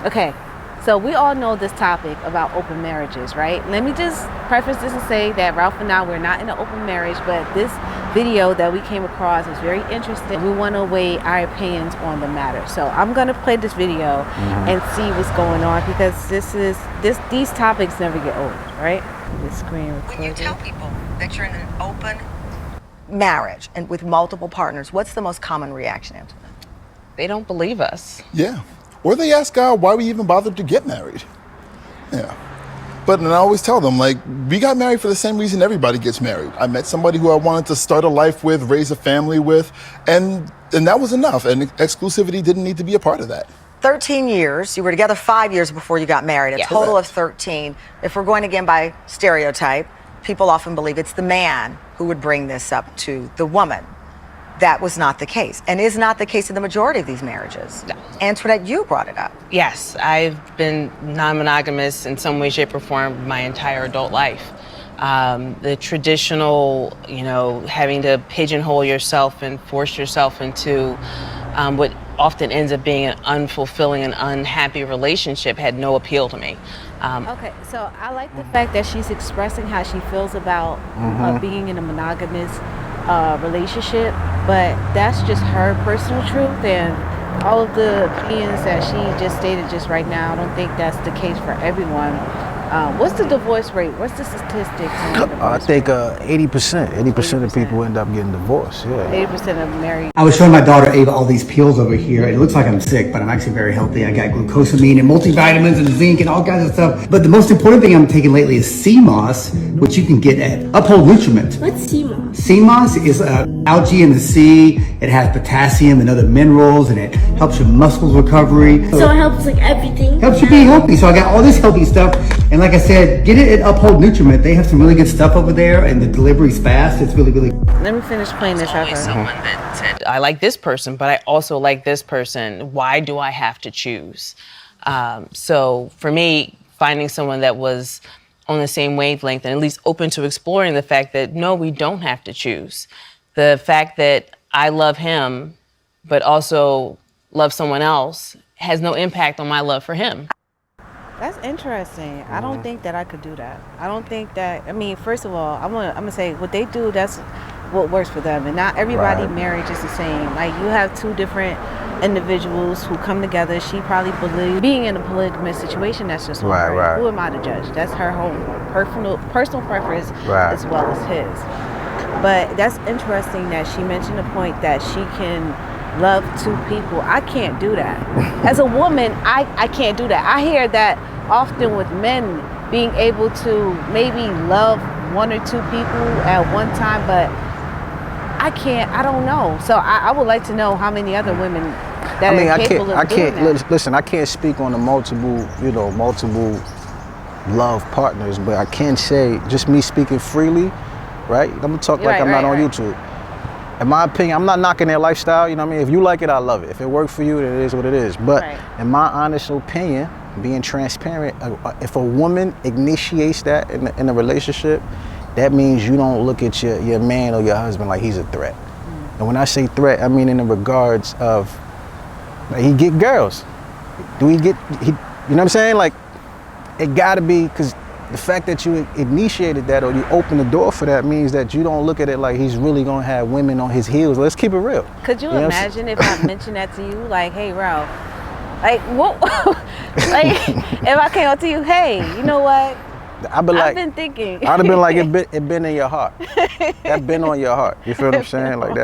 Okay, so we all know this topic about open marriages, right? Let me just preface this and say that Ralph and I, we're not in an open marriage, but this video that we came across is very interesting. We want to weigh our opinions on the matter. So I'm going to play this video and see what's going on, because these topics never get old, right? This screen recording. When you tell people that you're in an open marriage and with multiple partners, what's the most common reaction, Angela? They don't believe us. Yeah. Or they ask God why we even bothered to get married. Yeah. But and I always tell them, like, we got married for the same reason everybody gets married. I met somebody who I wanted to start a life with, raise a family with, and that was enough. And exclusivity didn't need to be a part of that. 13 years. You were together 5 years before you got married, a total of 13. If we're going again by stereotype, people often believe it's the man who would bring this up to the woman. That was not the case, and is not the case in the majority of these marriages. No. Antoinette, you brought it up. Yes, I've been non-monogamous in some way, shape, or form my entire adult life. The traditional, having to pigeonhole yourself and force yourself into what often ends up being an unfulfilling and unhappy relationship had no appeal to me. Okay, so I like the fact that she's expressing how she feels about being in a monogamous relationship, but that's just her personal truth, and all of the opinions that she just stated just right now, I don't think that's the case for everyone. What's the divorce rate? What's the statistics on divorce I think 80% of people end up getting divorced. Yeah. 80% of married. I was showing my daughter Ava all these pills over here. It looks like I'm sick, but I'm actually very healthy. I got glucosamine and multivitamins and zinc and all kinds of stuff. But the most important thing I'm taking lately is Seamoss, which you can get at Uphold Nutriment. What's Seamoss? Seamoss is algae in the sea. It has potassium and other minerals, and it helps your muscles recovery. So it helps like everything? Helps you be healthy. So I got all this healthy stuff. And like I said, get it at Uphold Nutriment. They have some really good stuff over there, and the delivery's fast. It's really, really. Let me finish playing this out. Someone that said, I like this person, but I also like this person. Why do I have to choose? So for me, finding someone that was on the same wavelength and at least open to exploring the fact that, no, we don't have to choose. The fact that I love him, but also love someone else has no impact on my love for him. That's interesting. I don't think that I could do that. I don't think that, first of all, I'm gonna say what they do, that's what works for them. And not everybody marriage is the same. Like, you have two different individuals who come together. She probably believes being in a polygamous situation, that's just her. Who am I to judge? That's her whole personal preference as well as his. But that's interesting that she mentioned the point that she can love two people. I can't do that. As a woman, I can't do that. I hear that often with men being able to maybe love one or two people at one time, but I can't, I don't know. So I would like to know how many other women that are capable of doing that. Listen, I can't speak on the multiple love partners, but I can say, just me speaking freely, right? I'm gonna talk like I'm not on YouTube. In my opinion, I'm not knocking their lifestyle, you know what I mean? If you like it, I love it. If it worked for you, then it is what it is. But in my honest opinion, being transparent, if a woman initiates that in a relationship, that means you don't look at your man or your husband like he's a threat. And when I say threat, I mean in the regards of, like, he get girls. Do he get, you know what I'm saying? Like, it gotta be, because the fact that you initiated that or you opened the door for that means that you don't look at it like he's really gonna have women on his heels. Let's keep it real. Could you imagine if I mentioned that to you? Like, hey, Ralph, like, what? Like, if I came up to you, hey, you know what? I've been thinking. I'd have been like, it been in your heart. That been on your heart. You feel what I'm saying? Like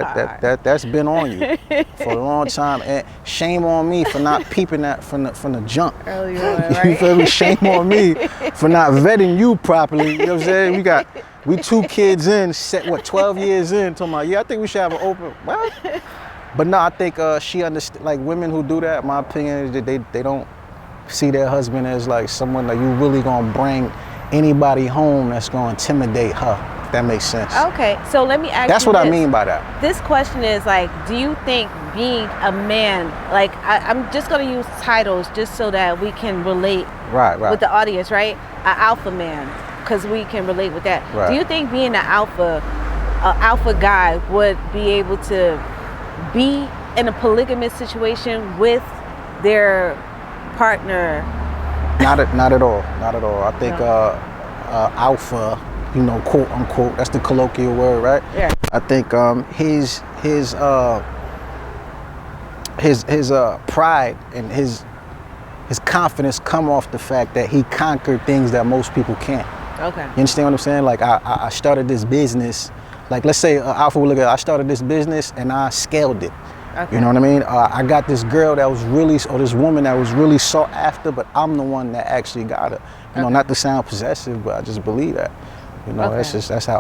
that's been on you for a long time. And shame on me for not peeping that from the jump. Early on, right? You feel me? Shame on me for not vetting you properly. You know what I'm saying? We 2 kids in, 12 years in, talking about, I think we should have an open, well. But no, I think she understands, like, women who do that, my opinion is that they don't see their husband as like someone that you really gonna bring anybody home that's gonna intimidate her, if that makes sense. Okay, so let me ask you That's what I mean by that. This question is like, do you think being a man, like, I'm just gonna use titles just so that we can relate with the audience, right? An alpha man, because we can relate with that. Right. Do you think being an alpha guy would be able to be in a polygamous situation with their partner. Not at all. I think alpha, quote unquote, that's the colloquial word, right? Yeah. I think his pride and his confidence come off the fact that he conquered things that most people can't. Okay. You understand what I'm saying? Like I started this business. Like let's say Alpha will look at, I started this business and I scaled it. Okay. You know what I mean? I got this girl that was really, or this woman that was really sought after, but I'm the one that actually got her. Not to sound possessive, but I just believe that. That's how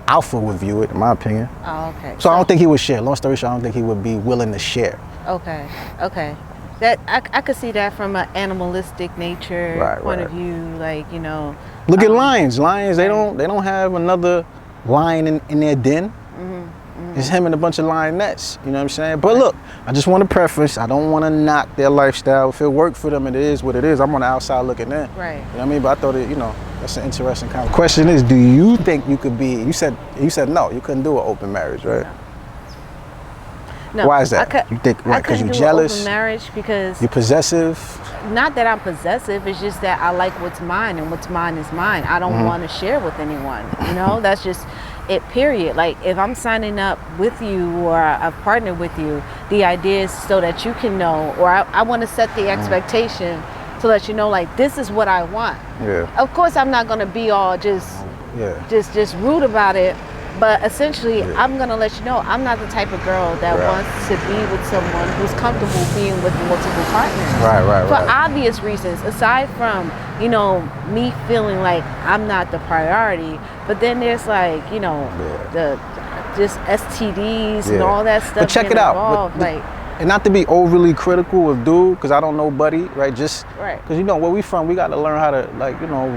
Alpha would view it, in my opinion. Oh, okay. So I don't think he would share. Long story short, I don't think he would be willing to share. Okay. That I could see that from an animalistic nature point of view, like Look at lions. Lions, they don't have another lion in their den. It's him and a bunch of lionettes. You know what I'm saying? But look, I just want to preface. I don't want to knock their lifestyle. If it worked for them, it is what it is. I'm on the outside looking in. Right. You know what I mean? But I thought that's an interesting conversation. Question is, do you think you could be? You said no, you couldn't do an open marriage, right? No. Why is that? You think because you're jealous? Open marriage because you're possessive. Not that I'm possessive. It's just that I like what's mine, and what's mine is mine. I don't want to share with anyone. That's just it. Period. Like if I'm signing up with you or I've partnered with you, the idea is so that you can know, or I want to set the expectation to let you know, like this is what I want. Yeah. Of course, I'm not gonna be all just rude about it. But essentially, I'm going to let you know I'm not the type of girl that wants to be with someone who's comfortable being with multiple partners. Right. For obvious reasons, aside from, me feeling like I'm not the priority. But then there's like, the just STDs and all that stuff. But check it out. And not to be overly critical of dude, because I don't know Buddy, right? Just because where we from, we got to learn how to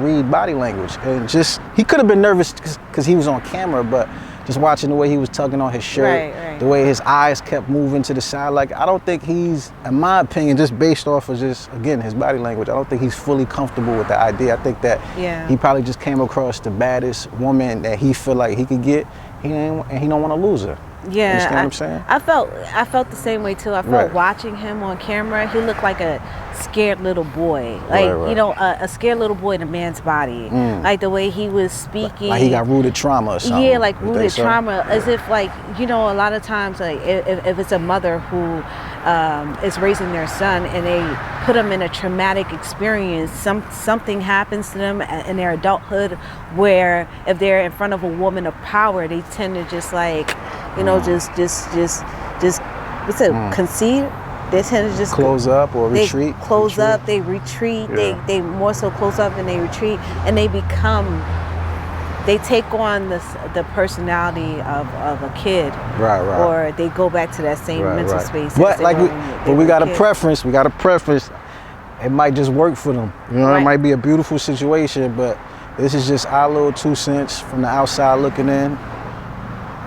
read body language. And he could have been nervous because he was on camera, but just watching the way he was tugging on his shirt, the way his eyes kept moving to the side, like I don't think he's, in my opinion, just based off of again his body language, I don't think he's fully comfortable with the idea. I think that he probably just came across the baddest woman that he feel like he could get, and he don't want to lose her. Yeah, you understand what I'm saying? I felt the same way too. I felt watching him on camera, he looked like a scared little boy, like a scared little boy in a man's body, like the way he was speaking, like he got rooted trauma or something. Yeah, like rooted trauma, as if like a lot of times, like if it's a mother who is raising their son and they put them in a traumatic experience, something happens to them in their adulthood where if they're in front of a woman of power, they tend to just like concede. They tend to just close up or retreat. They retreat. They more so close up and they retreat, and they take on the personality of a kid, or they go back to that same mental space. But we got a preference. It might just work for them. It might be a beautiful situation, but this is just our little 2 cents from the outside looking in.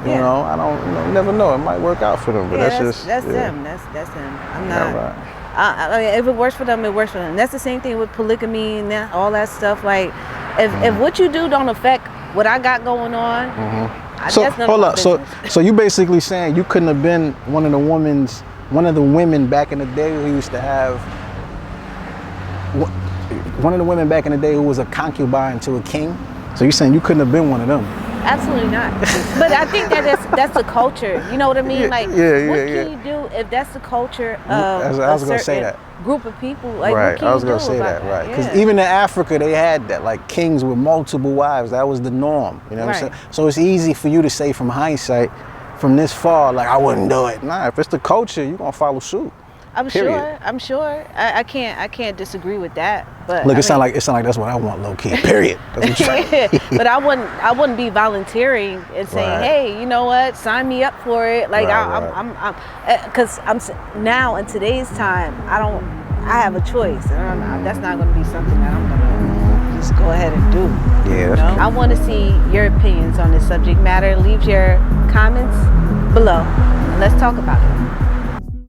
I don't, never know. It might work out for them, but that's them. That's them. I'm not. I mean, if it works for them, it works for them. And that's the same thing with polygamy and all that stuff. Like, if what you do don't affect what I got going on, so hold up. So you basically saying you couldn't have been one of the women back in the day who used to have. One of the women back in the day who was a concubine to a king. So you're saying you couldn't have been one of them? Absolutely not. But I think that's the culture. You know what I mean? Like, what can you do if that's the culture of I was gonna say that. Group of people? Like, right. I was gonna say that. Right. Because even in Africa, they had that. Like kings with multiple wives. That was the norm. You know what I'm saying? So it's easy for you to say from hindsight, from this far, like I wouldn't do it. Nah. If it's the culture, you're gonna follow suit. I'm sure. I can't disagree with that. But look, it sound like that's what I want, low key. Period. That's what but I wouldn't be volunteering and saying, hey, you know what, sign me up for it. Like because I'm now in today's time, I have a choice, and that's not going to be something that I'm going to just go ahead and do. Yeah. I want to see your opinions on this subject matter. Leave your comments below, and let's talk about it.